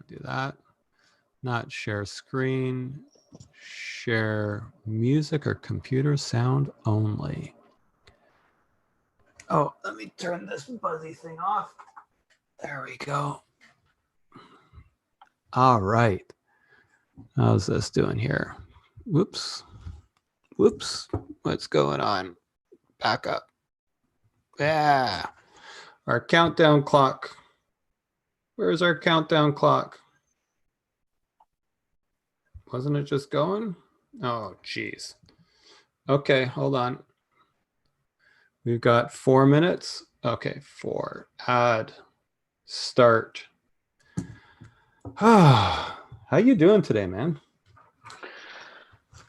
do that. Not share screen, share music or computer sound only. Oh, let me turn this buzzy thing off. There we go. All right. How's this doing here? Whoops. Whoops. What's going on? Back up. Yeah. Our countdown clock. Where's our countdown clock? Wasn't it just going? Oh, geez. Okay, hold on. We've got 4 minutes. Okay, 4. Add. Start. How you doing today, man?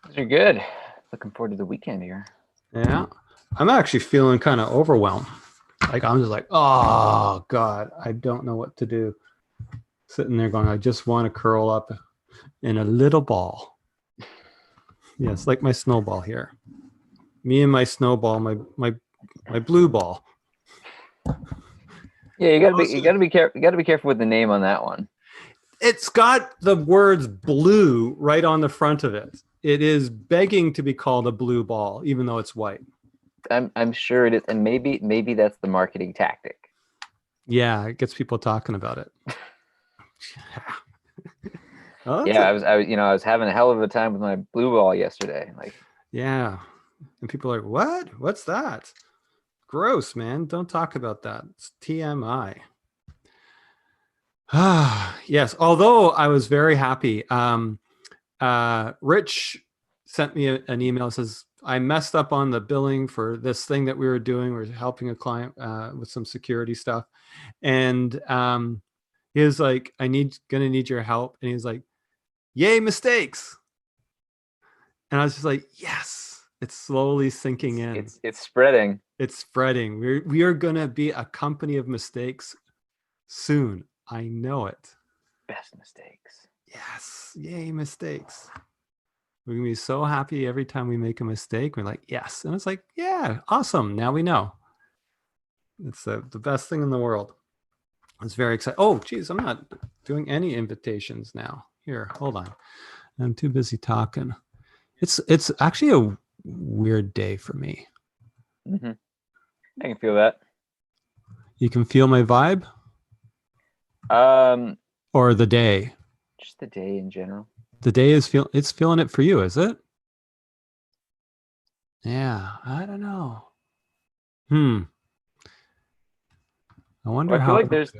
Those are good. Looking forward to the weekend here. Yeah. I'm actually feeling kind of overwhelmed. Like, I'm just like, oh, God, I don't know what to do. Sitting there going, I just want to curl up in a little ball. Yes, like my snowball here. Me and my snowball, my blue ball. Yeah, you gotta be careful. You gotta be careful with the name on that one. It's got the words blue right on the front of it. It is begging to be called a blue ball, even though it's white. I'm sure it is, and maybe that's the marketing tactic. Yeah, it gets people talking about it. Yeah, I was having a hell of a time with my blue ball yesterday. Like, yeah, and people are like, "What? What's that? Gross, man! Don't talk about that. It's TMI." Yes. Although I was very happy. Rich sent me an email. Says I messed up on the billing for this thing that we were doing. We were helping a client with some security stuff, and he was like, gonna need your help." And he was like, "Yay, mistakes!" And I was just like, "Yes, it's slowly sinking in. It's spreading. It's spreading. We are gonna be a company of mistakes soon. I know it. Best mistakes. Yes, yay, mistakes. We're gonna be so happy every time we make a mistake. We're like, yes. And it's like, yeah, awesome. Now we know. It's the best thing in the world. It's very exciting. Oh, geez, I'm not doing any invitations now. Here, hold on. I'm too busy talking. It's actually a weird day for me. Mm-hmm. I can feel that. You can feel my vibe? Or the day? Just the day in general. The day is feeling it for you, is it? Yeah, I don't know. I wonder how. I feel like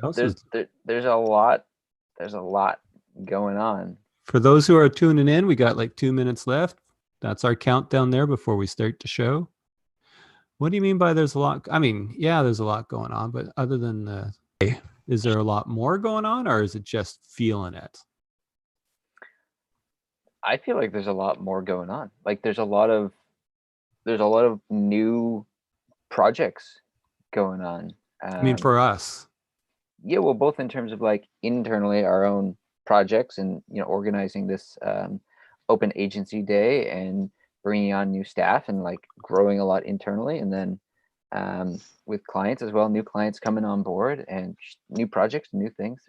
there's a lot going on. For those who are tuning in, we got like 2 minutes left. That's our countdown there before we start the show. What do you mean by there's a lot? I mean, yeah, there's a lot going on, but other than is there a lot more going on, or is it just feeling it? I feel like there's a lot more going on. Like there's a lot of new projects going on. I mean, for us. Yeah, well, both in terms of like internally our own projects and organizing this open agency day and bringing on new staff and like growing a lot internally, and then with clients as well, new clients coming on board and new projects, new things.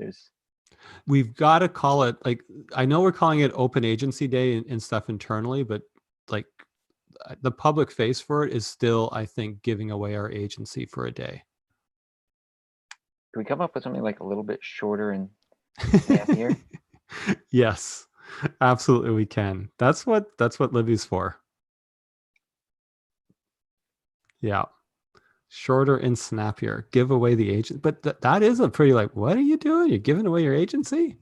We've got to call it, like, I know we're calling it open agency day and stuff internally, but like the public face for it is still, I think, giving away our agency for a day. Can we come up with something like a little bit shorter and snappier? Yes, absolutely we can. That's what Libby's for. Yeah. Shorter and snappier. Give away the agent. But that is a pretty, like, what are you doing? You're giving away your agency?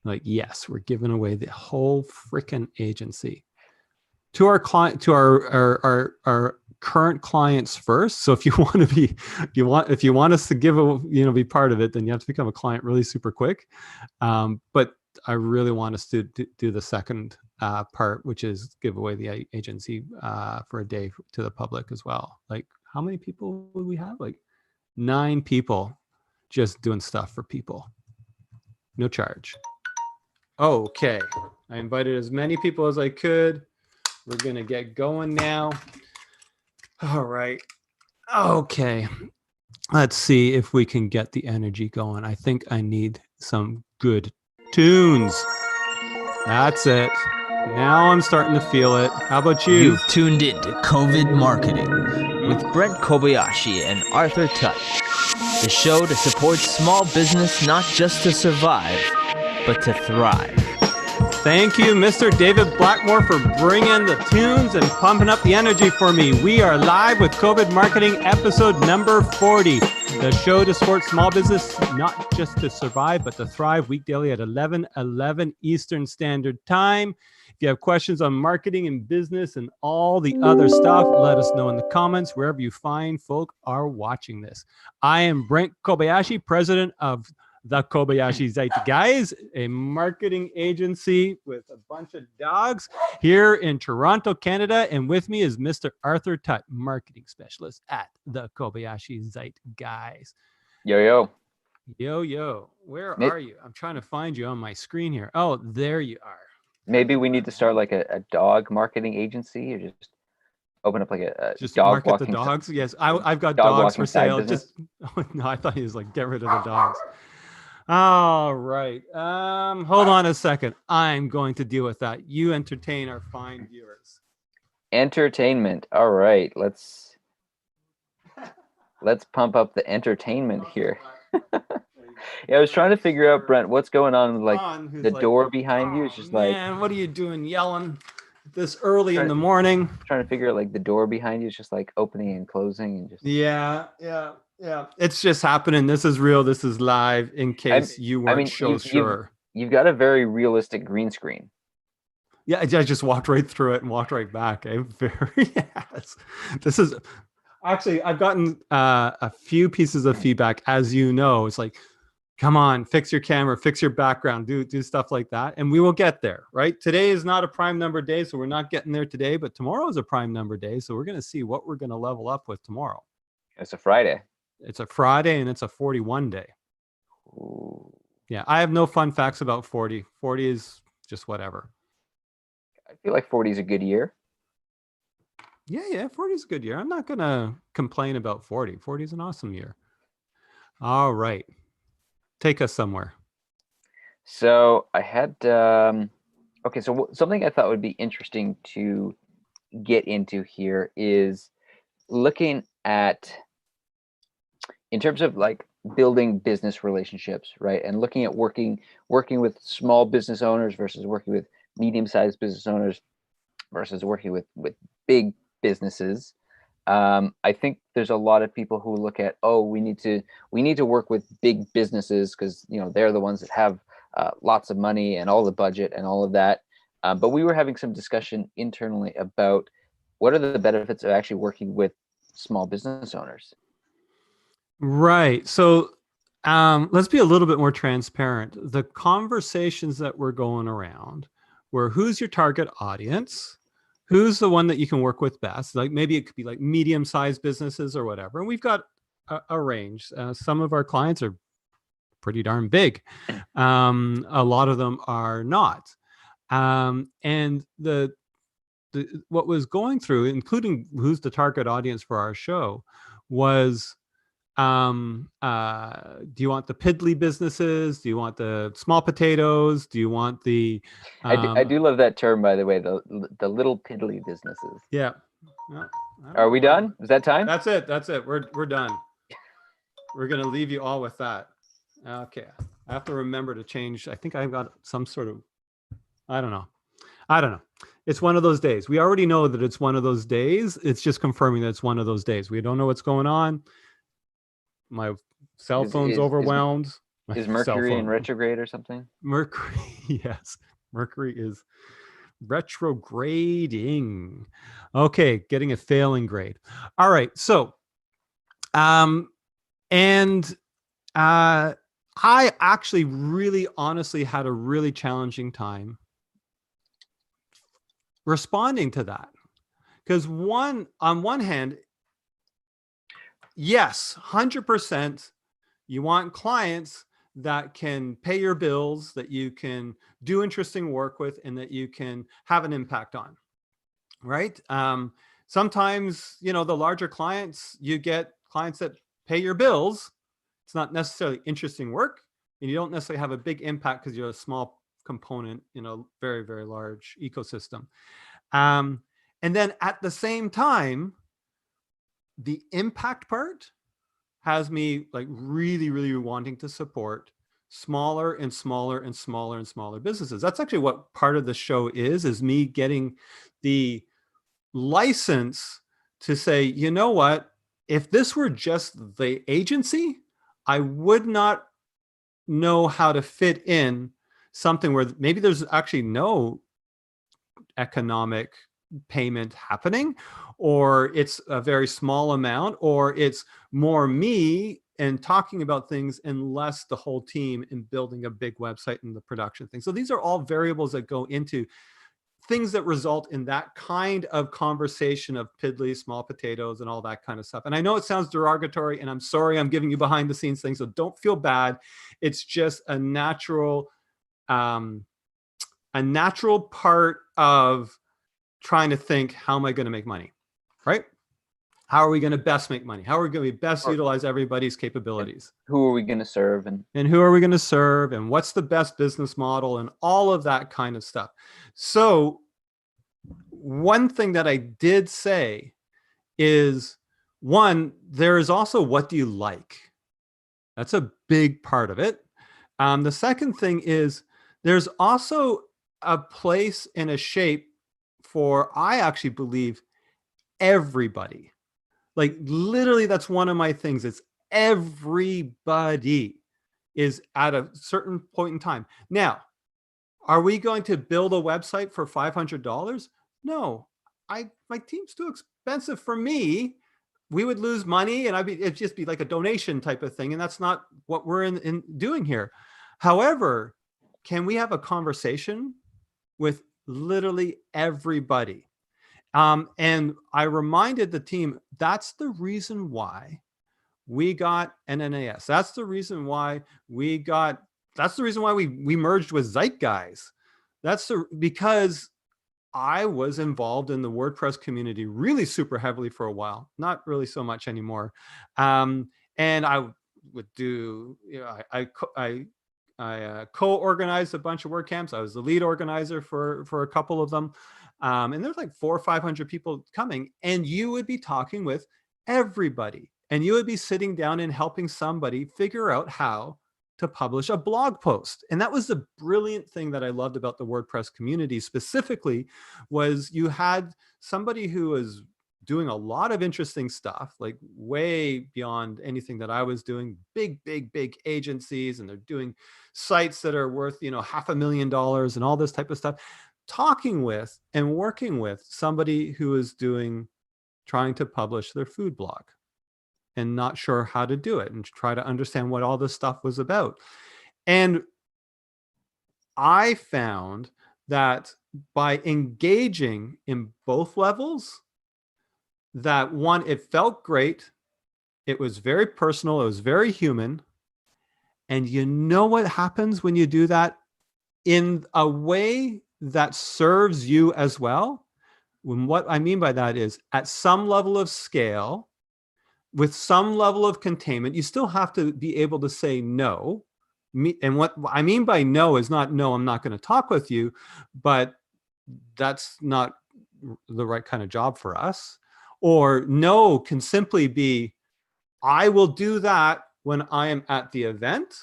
Like, yes, we're giving away the whole freaking agency to our client, to our current clients first. So if you want to be, if you want us to be part of it, then you have to become a client really super quick. But I really want us to do the second part, which is give away the agency for a day to the public as well. Like, how many people would we have? Like 9 people just doing stuff for people. No charge. Okay. I invited as many people as I could. We're going to get going now. All right. Okay. Let's see if we can get the energy going. I think I need some good tunes. That's it. Now I'm starting to feel it. How about you? You've tuned in to COVID Marketing with Brent Kobayashi and Arthur Tutt. The show to support small business not just to survive, but to thrive. Thank you, Mr. David Blackmore, for bringing the tunes and pumping up the energy for me. We are live with COVID Marketing episode number 40. The show to support small business, not just to survive, but to thrive, weekdaily at 11:11 Eastern Standard Time. If you have questions on marketing and business and all the other stuff, let us know in the comments, wherever you find folk are watching this. I am Brent Kobayashi, president of the Kobayashi Guys, a marketing agency with a bunch of dogs here in Toronto, Canada. And with me is Mr. Arthur Tutt, marketing specialist at the Kobayashi Guys. Yo, yo. Yo, yo. Where are you? I'm trying to find you on my screen here. Oh, there you are. Maybe we need to start like a dog marketing agency, or just open up like a just dog market the dogs. Yes, I've got dogs for sale. Just no, I thought he was like, get rid of the dogs. All right. Hold on a second. I'm going to deal with that. You entertain our fine viewers. Entertainment. All right. Let's pump up the entertainment here. Yeah, I was trying to figure out, Brent, what's going on with the door behind you. It's just like, man, what are you doing yelling this early in the morning? Trying to figure out like the door behind you is just like opening and closing and just yeah. It's just happening. This is real. This is live. In case you weren't sure, you've got a very realistic green screen. Yeah, I just walked right through it and walked right back. Yes. This is actually, I've gotten a few pieces of feedback, as you know. It's like, come on, fix your camera, fix your background, do stuff like that. And we will get there, right? Today is not a prime number day, so we're not getting there today, but tomorrow is a prime number day. So we're going to see what we're going to level up with tomorrow. It's a Friday. It's a Friday and it's a 41 day. Ooh. Yeah, I have no fun facts about 40. 40 is just whatever. I feel like 40 is a good year. Yeah, 40 is a good year. I'm not going to complain about 40. 40 is an awesome year. All right. Take us somewhere. So I had, okay, so something I thought would be interesting to get into here is looking at, in terms of like building business relationships, right? And looking at working with small business owners versus working with medium-sized business owners versus working with big businesses. I think there's a lot of people who look at, we need to work with big businesses because they're the ones that have lots of money and all the budget and all of that. But we were having some discussion internally about what are the benefits of actually working with small business owners. Right. So let's be a little bit more transparent. The conversations that were going around were, who's your target audience? Who's the one that you can work with best? Like maybe it could be like medium-sized businesses or whatever. And we've got a range. Some of our clients are pretty darn big. A lot of them are not. And the what was going through, including who's the target audience for our show, was do you want the piddly businesses? Do you want the small potatoes? Do you want the I do love that term, by the way, the little piddly businesses. Yeah. Are we done? Is that time? That's it. We're done. We're gonna leave you all with that. Okay. I have to remember to change. I think I've got some sort of, I don't know. It's one of those days. We already know that it's one of those days. It's just confirming that it's one of those days. We don't know what's going on. My cell phone's overwhelmed. Is Mercury in retrograde or something? Mercury, yes. Mercury is retrograding. Okay, getting a failing grade. All right. So, I actually really honestly had a really challenging time responding to that. Because on one hand, yes, 100%, you want clients that can pay your bills, that you can do interesting work with, and that you can have an impact on, right? Sometimes, the larger clients, you get clients that pay your bills. It's not necessarily interesting work. and you don't necessarily have a big impact because you're a small component in a very, very large ecosystem. And then at the same time, the impact part has me like really, really wanting to support smaller and smaller and smaller and smaller businesses. That's actually what part of the show is me getting the license to say, you know what, if this were just the agency, I would not know how to fit in something where maybe there's actually no economic payment happening, or it's a very small amount, or it's more me and talking about things and less the whole team and building a big website and the production thing. So these are all variables that go into things that result in that kind of conversation of piddly small potatoes and all that kind of stuff. And I know it sounds derogatory, and I'm sorry I'm giving you behind the scenes things, so don't feel bad. It's just a natural part of trying to think, how am I going to make money, right? How are we going to best make money? How are we going to best utilize everybody's capabilities? Who are we going to serve? And who are we going to serve? And what's the best business model? And all of that kind of stuff. So one thing that I did say is, one, there is also, what do you like? That's a big part of it. The second thing is, there's also a place and a shape for, I actually believe, everybody. Like literally, that's one of my things. It's everybody is at a certain point in time. Now, are we going to build a website for $500? No, my team's too expensive for me. We would lose money, and it'd just be like a donation type of thing. And that's not what we're in doing here. However, can we have a conversation with literally everybody? And I reminded the team, that's the reason why we got NNAS. That's the reason why we merged with Zeitgeist. Because I was involved in the WordPress community really super heavily for a while, not really so much anymore. And I would do, I co-organized a bunch of WordCamps. I was the lead organizer for a couple of them. And there's like 400 or 500 people coming, and you would be talking with everybody, and you would be sitting down and helping somebody figure out how to publish a blog post. And that was the brilliant thing that I loved about the WordPress community specifically, was you had somebody who was doing a lot of interesting stuff, like way beyond anything that I was doing, big agencies, and they're doing sites that are worth, $500,000 and all this type of stuff, talking with and working with somebody who is trying to publish their food blog and not sure how to do it, and try to understand what all this stuff was about. And I found that by engaging in both levels, that one, it felt great. It was very personal. It was very human. And you know what happens when you do that in a way that serves you as well? What I mean by that is, at some level of scale, with some level of containment, you still have to be able to say no. And what I mean by no is not, no, I'm not going to talk with you, but that's not the right kind of job for us. Or no can simply be, I will do that when I am at the event,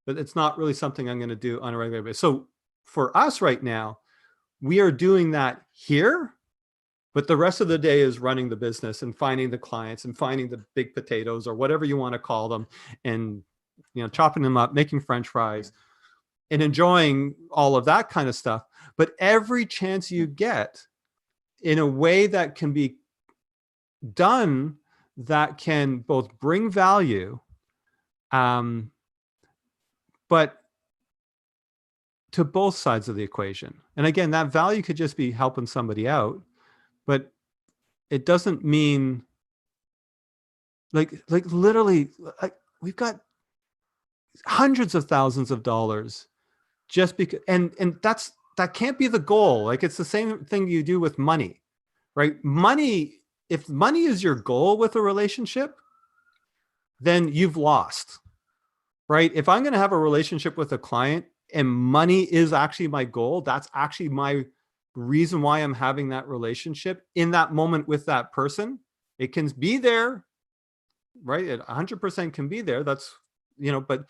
but it's not really something I'm going to do on a regular basis. So for us right now, we are doing that here, but the rest of the day is running the business and finding the clients and finding the big potatoes, or whatever you want to call them, and chopping them up, making French fries, and enjoying all of that kind of stuff. But every chance you get, in a way that can be done, that can both bring value, but to both sides of the equation. And again, that value could just be helping somebody out, but it doesn't mean like literally, like, we've got hundreds of thousands of dollars just because, and that can't be the goal. Like, it's the same thing you do with money, right? If money is your goal with a relationship, then you've lost. right? If I'm going to have a relationship with a client and money is actually my goal, that's actually my reason why I'm having that relationship in that moment with that person. It can be there, right? It 100% can be there. That's, but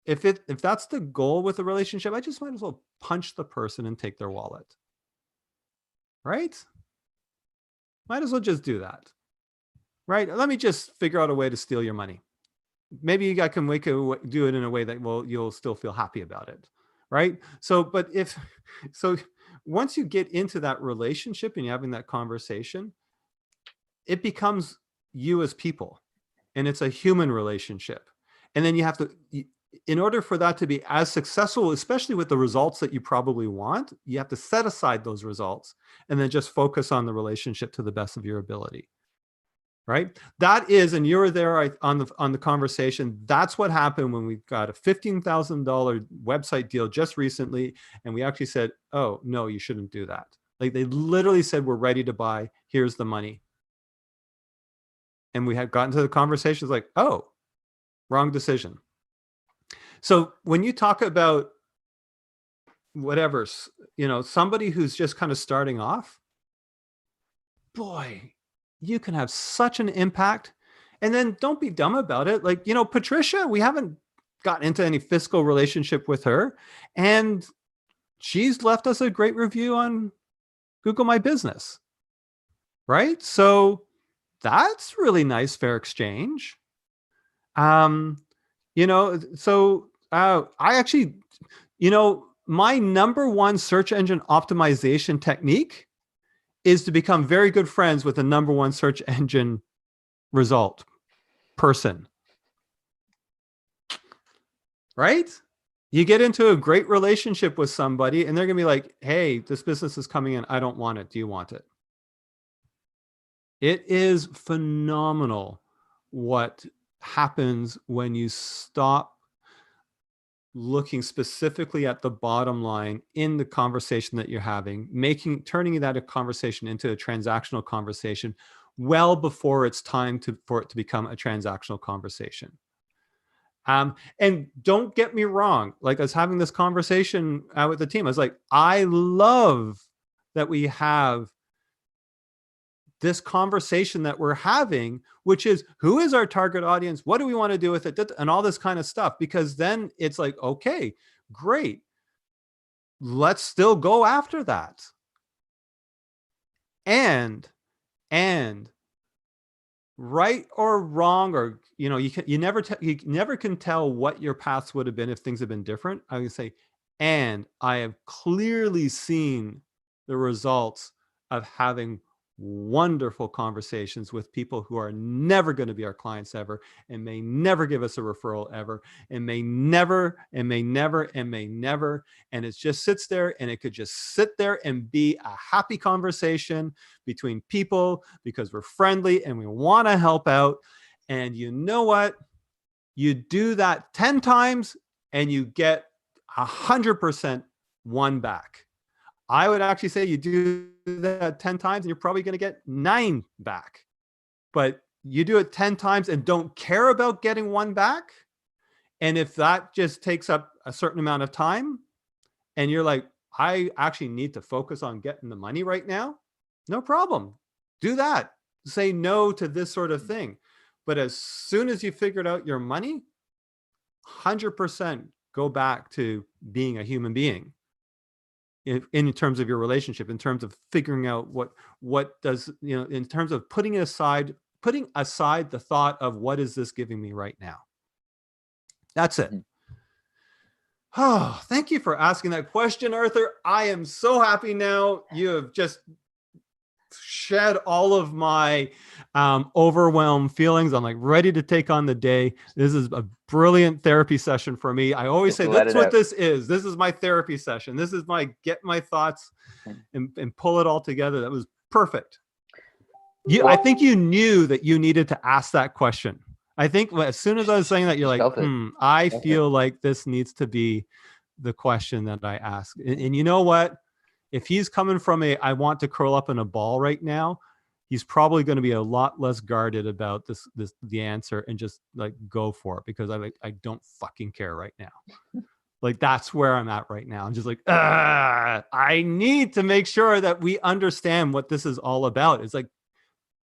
if that's the goal with a relationship, I just might as well punch the person and take their wallet, right? Might as well just do that, right? Let me just figure out a way to steal your money. Maybe you guys can do it in a way that, well, you'll still feel happy about it, right? So, once you get into that relationship and you're having that conversation, it becomes you as people, and it's a human relationship. And then you have to, in order for that to be as successful, especially with the results that you probably want, you have to set aside those results and then just focus on the relationship to the best of your ability. Right? That is, and you were there on the conversation. That's what happened when we got a $15,000 website deal just recently, and we actually said, "Oh no, you shouldn't do that." Like, they literally said, "We're ready to buy. Here's the money." And we had gotten to the conversations like, "Oh, wrong decision." So when you talk about whatever, somebody who's just kind of starting off, boy, you can have such an impact. And then don't be dumb about it. Like, Patricia, we haven't gotten into any fiscal relationship with her, and she's left us a great review on Google My Business, right? So that's really nice, fair exchange. I actually, my number one search engine optimization technique is to become very good friends with the number one search engine result person, right? You get into a great relationship with somebody and they're going to be like, "Hey, this business is coming in. I don't want it. Do you want it?" It is phenomenal what happens when you stop looking specifically at the bottom line in the conversation that you're having, turning that a conversation into a transactional conversation well before it's time for it to become a transactional conversation. And don't get me wrong, like, I was having this conversation with the team. I was like, I love that we have this conversation that we're having, which is, who is our target audience? What do we want to do with it? And all this kind of stuff, because then it's like, okay, great. Let's still go after that. And right or wrong, or, you never can tell what your paths would have been if things had been different. I would say, and I have clearly seen the results of having wonderful conversations with people who are never going to be our clients ever, and may never give us a referral ever, and may never, and it just sits there, and it could just sit there and be a happy conversation between people because we're friendly and we want to help out. And you know what? You do that 10 times and you get 100% one back. I would actually say you do that 10 times and you're probably going to get 9 back. But you do it 10 times and don't care about getting 1 back. And if that just takes up a certain amount of time and you're like, I actually need to focus on getting the money right now, no problem. Do that. Say no to this sort of thing. But as soon as you figured out your money, 100% go back to being a human being. In terms of your relationship, in terms of figuring out what does, in terms of putting aside the thought of, what is this giving me right now? That's it. Oh, thank you for asking that question, Arthur. I am so happy now. You have just shed all of my overwhelmed feelings. I'm like ready to take on the day. This is a brilliant therapy session for me. I always say that's what this is. This is my therapy session. This is my get my thoughts and pull it all together. That was perfect. I think you knew that you needed to ask that question. I think as soon as I was saying that, you're like, I feel like this needs to be the question that I ask. And you know what? If he's coming from I want to curl up in a ball right now, he's probably going to be a lot less guarded about the answer and just like go for it, because I don't fucking care right now. Like, that's where I'm at right now. I'm just like, I need to make sure that we understand what this is all about. It's like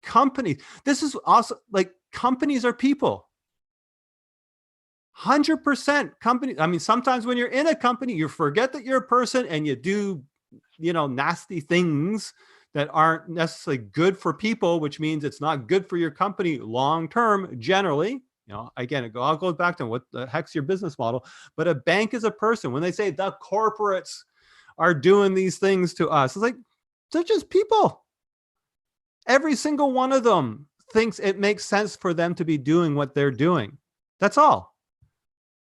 companies. This is also like, companies are people. 100% company. I mean, sometimes when you're in a company, you forget that you're a person and you do, nasty things that aren't necessarily good for people, which means it's not good for your company long term, generally. Again, it all goes back to what the heck's your business model. But a bank is a person. When they say the corporates are doing these things to us, it's like, they're just people. Every single one of them thinks it makes sense for them to be doing what they're doing. That's all.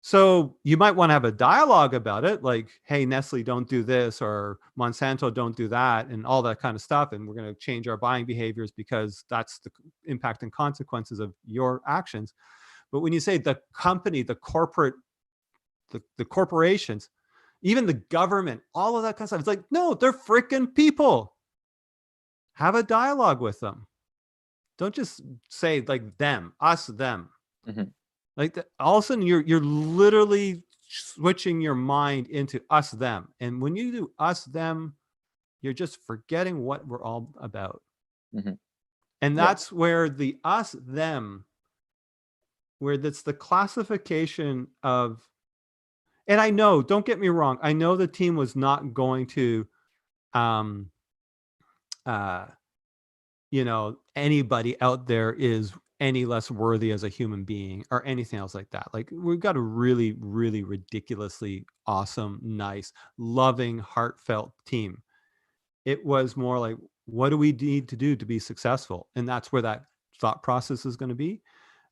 So you might want to have a dialogue about it, like, hey, Nestle, don't do this, or Monsanto, don't do that, and all that kind of stuff. And we're going to change our buying behaviors because that's the impact and consequences of your actions. But when you say the company, the corporate, the corporations, even the government, all of that kind of stuff, it's like, no, they're freaking people. Have a dialogue with them. Don't just say like them, us, them. Mm-hmm. Like all of a sudden you're literally switching your mind into us, them. And when you do us, them, you're just forgetting what we're all about. Mm-hmm. And that's where the us, them, where that's the classification of, and I know, don't get me wrong, I know the team was not going to, anybody out there is any less worthy as a human being or anything else like that. Like, we've got a really, really ridiculously awesome, nice, loving, heartfelt team. It was more like, what do we need to do to be successful? And that's where that thought process is going to be.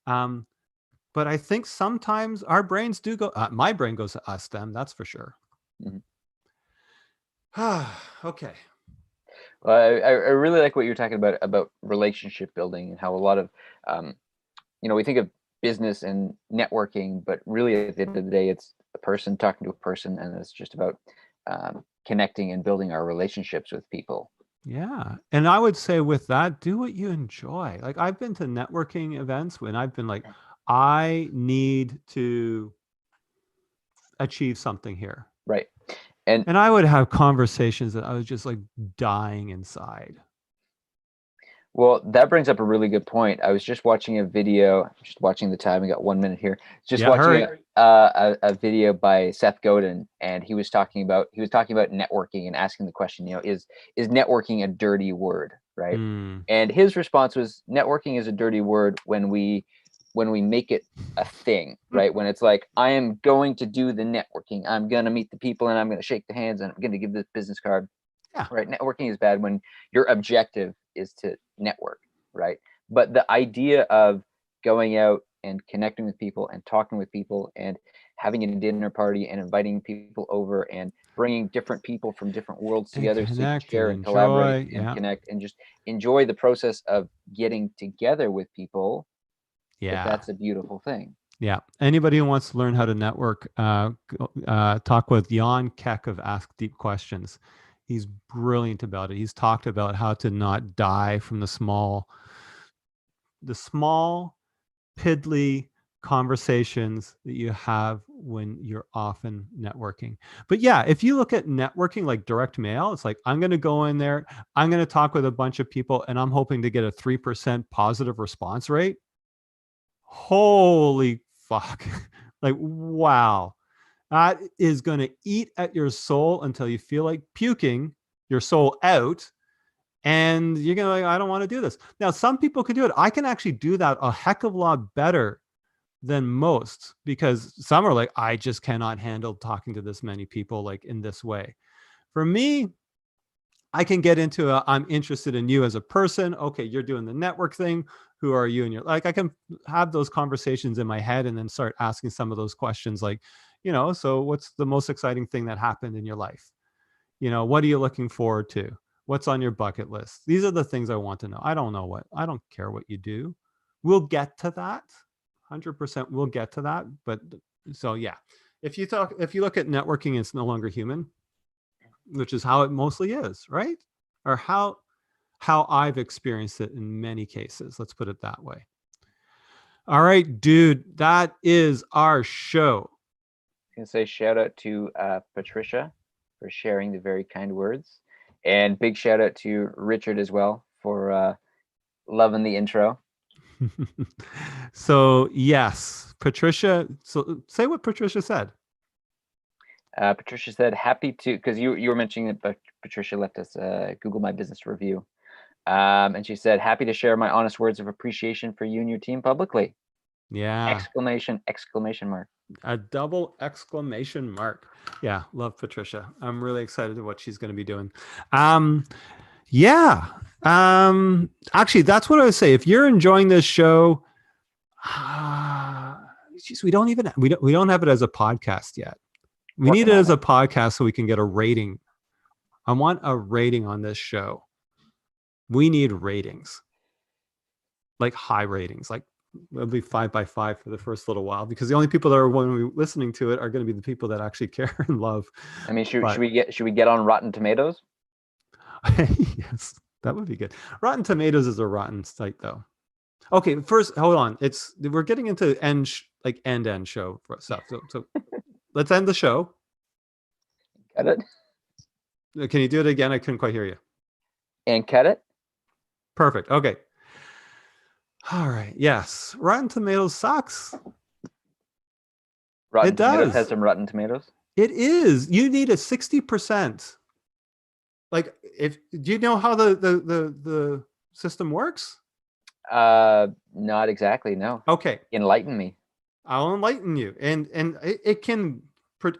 But I think sometimes our brains do go, my brain goes to us, them, that's for sure. Mm-hmm. Okay. Well, I really like what you're talking about relationship building, and how a lot of, we think of business and networking, but really at the end of the day, it's a person talking to a person, and it's just about connecting and building our relationships with people. Yeah. And I would say with that, do what you enjoy. Like, I've been to networking events when I've been like, I need to achieve something here. Right. And I would have conversations that I was just like dying inside. Well, that brings up a really good point. I was just watching a video, just watching the time. We got 1 minute here. Just watching a video by Seth Godin, and he was talking about networking and asking the question, is networking a dirty word, right? And his response was, networking is a dirty word when we make it a thing, right? When it's like, I am going to do the networking, I'm going to meet the people, and I'm going to shake the hands, and I'm going to give this business card. Yeah. Right. Networking is bad when your objective is to network, right? But the idea of going out and connecting with people and talking with people and having a dinner party and inviting people over and bringing different people from different worlds together to share and collaborate and connect and just enjoy the process of getting together with people. Yeah, that's a beautiful thing. Yeah. Anybody who wants to learn how to network, talk with Jan Keck of Ask Deep Questions. He's brilliant about it. He's talked about how to not die from the small, piddly conversations that you have when you're often networking. But yeah, if you look at networking like direct mail, it's like, I'm going to go in there, I'm going to talk with a bunch of people, and I'm hoping to get a 3% positive response rate. Holy fuck. Like, wow. That is going to eat at your soul until you feel like puking your soul out. And you're going to like, I don't want to do this. Now, some people can do it. I can actually do that a heck of a lot better than most, because some are like, I just cannot handle talking to this many people like in this way. For me, I can get into I'm interested in you as a person. Okay, you're doing the network thing. Who are you? And you're like, I can have those conversations in my head and then start asking some of those questions like, so what's the most exciting thing that happened in your life? What are you looking forward to? What's on your bucket list? These are the things I want to know. I don't care what you do. We'll get to that. 100% we'll get to that. But so yeah, if you look at networking, it's no longer human, which is how it mostly is, right? Or how how I've experienced it in many cases. Let's put it that way. All right, dude, that is our show. I can say shout out to Patricia for sharing the very kind words, and big shout out to Richard as well for loving the intro. So yes, Patricia. So say what Patricia said. Patricia said, happy to, because you were mentioning it, but Patricia left us a Google My Business review. And she said, happy to share my honest words of appreciation for you and your team publicly. Yeah. Exclamation mark. A double exclamation mark. Yeah, love Patricia. I'm really excited to what she's going to be doing. Yeah. Actually, that's what I would say. If you're enjoying this show, geez, we don't have it as a podcast yet. We need it as a podcast so we can get a rating. I want a rating on this show. We need ratings, like high ratings, like it'll be 5 by 5 for the first little while, because the only people that are going to be listening to it are going to be the people that actually care and love. I mean, should we get on Rotten Tomatoes? Yes, that would be good. Rotten Tomatoes is a rotten site, though. Okay, first, hold on. We're getting into end show stuff. So let's end the show. Cut it. Can you do it again? I couldn't quite hear you. And cut it. Perfect. Okay. All right. Yes. Rotten Tomatoes sucks. Rotten Tomatoes has some Rotten Tomatoes. It is. You need a 60%. Like, do you know how the system works? Not exactly. No. Okay. Enlighten me. I'll enlighten you. And it can.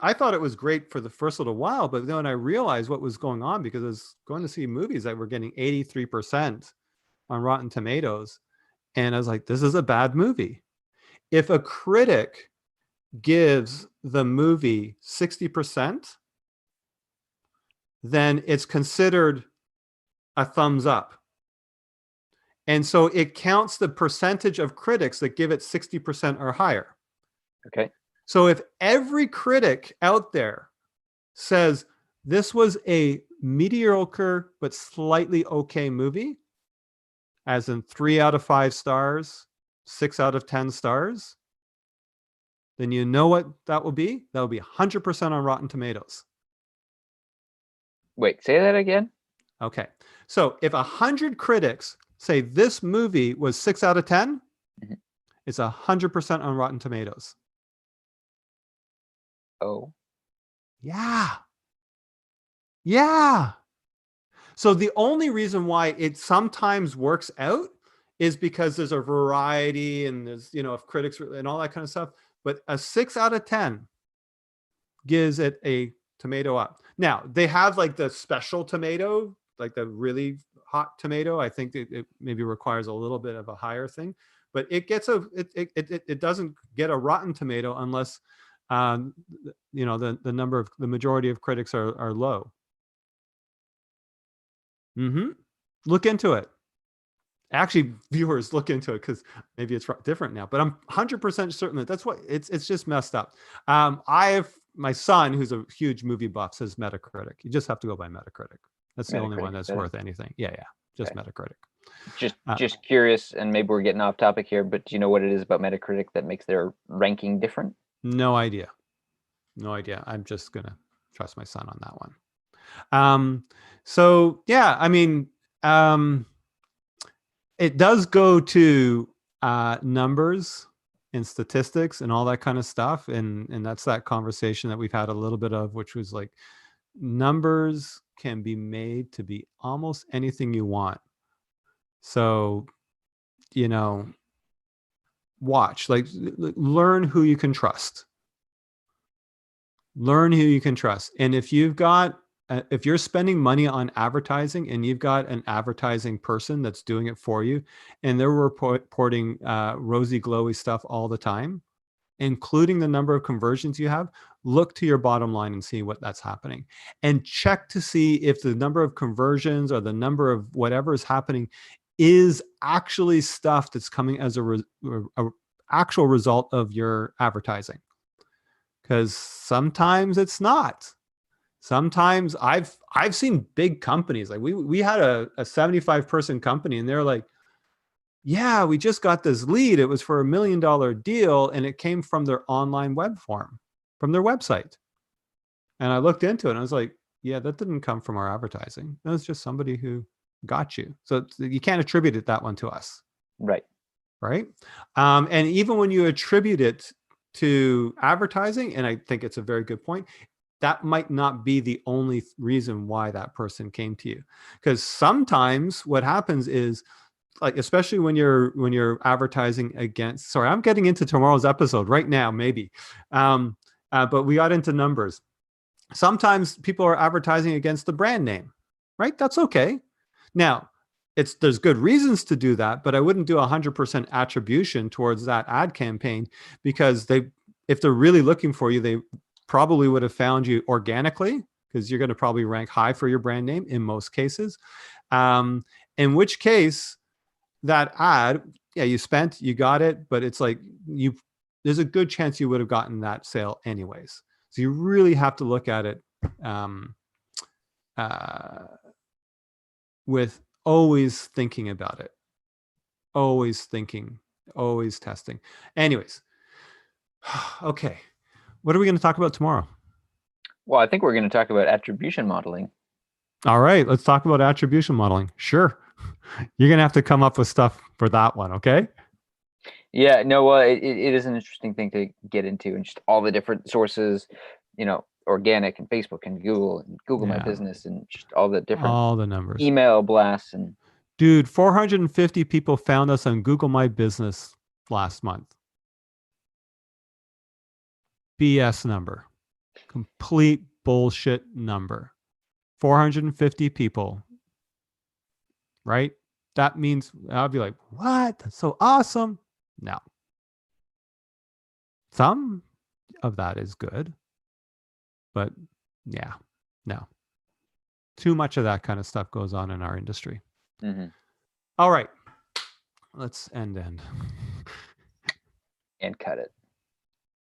I thought it was great for the first little while, but then I realized what was going on, because I was going to see movies that were getting 83% on Rotten Tomatoes. And I was like, this is a bad movie. If a critic gives the movie 60%, then it's considered a thumbs up. And so it counts the percentage of critics that give it 60% or higher. Okay. So if every critic out there says this was a mediocre but slightly okay movie, as in 3 out of 5 stars, 6 out of 10 stars, then you know what that will be? That will be 100% on Rotten Tomatoes. Wait, say that again? Okay. So if 100 critics say this movie was 6 out of 10, it's 100% on Rotten Tomatoes. Oh. Yeah. Yeah. So the only reason why it sometimes works out is because there's a variety and there's, if critics and all that kind of stuff. But a 6 out of 10 gives it a tomato up. Now, they have like the special tomato, like the really hot tomato. I think it maybe requires a little bit of a higher thing, but it gets it doesn't get a Rotten Tomato unless the majority of critics are low. Look into it. Actually, viewers, look into it, because maybe it's different now. But I'm 100% certain that's what it's just messed up. I have my son, who's a huge movie buff, says Metacritic. You just have to go by Metacritic. That's the only one that's worth anything. Yeah. Just okay. Metacritic. Just curious, and maybe we're getting off topic here, but do you know what it is about Metacritic that makes their ranking different? No idea. I'm just gonna trust my son on that one. So yeah, I mean, it does go to numbers and statistics and all that kind of stuff, and that's that conversation that we've had a little bit of, which was like, numbers can be made to be almost anything you want. So, watch, like, learn who you can trust. And if you're spending money on advertising and you've got an advertising person that's doing it for you, and they're reporting rosy, glowy stuff all the time, including the number of conversions you have, look to your bottom line and see what that's happening, and check to see if the number of conversions or the number of whatever is happening is actually stuff that's coming as a actual result of your advertising. Because sometimes it's not. Sometimes I've seen big companies, like we had a 75-person company, and they're like, yeah, we just got this lead. It was for $1 million deal, and it came from their online web form, from their website. And I looked into it, and I was like, yeah, that didn't come from our advertising. That was just somebody who got you. So you can't attribute that one to us. Right. Right. And even when you attribute it to advertising, and I think it's a very good point, that might not be the only reason why that person came to you. Because sometimes what happens is, like, especially when you're advertising against, sorry, I'm getting into tomorrow's episode right now, maybe. But we got into numbers. Sometimes people are advertising against the brand name, right? That's okay. Now, there's good reasons to do that, but I wouldn't do 100% attribution towards that ad campaign, because if they're really looking for you, they probably would have found you organically, because you're going to probably rank high for your brand name in most cases. In which case, that ad, yeah, you got it, but it's like there's a good chance you would have gotten that sale anyways. So you really have to look at it with always thinking about it, always thinking, always testing. Anyways, okay. What are we going to talk about tomorrow? Well, I think we're going to talk about attribution modeling. All right, let's talk about attribution modeling. Sure. You're going to have to come up with stuff for that one, okay? Yeah, no, well, it is an interesting thing to get into, and just all the different sources, organic and Facebook and Google My Business, and just all the numbers, email blasts. And dude, 450 people found us on Google My Business last month. BS number. Complete bullshit number. 450 people. Right? That means I'll be like, what? That's so awesome. No. Some of that is good. But yeah, no. Too much of that kind of stuff goes on in our industry. Mm-hmm. All right. Let's end. And cut it.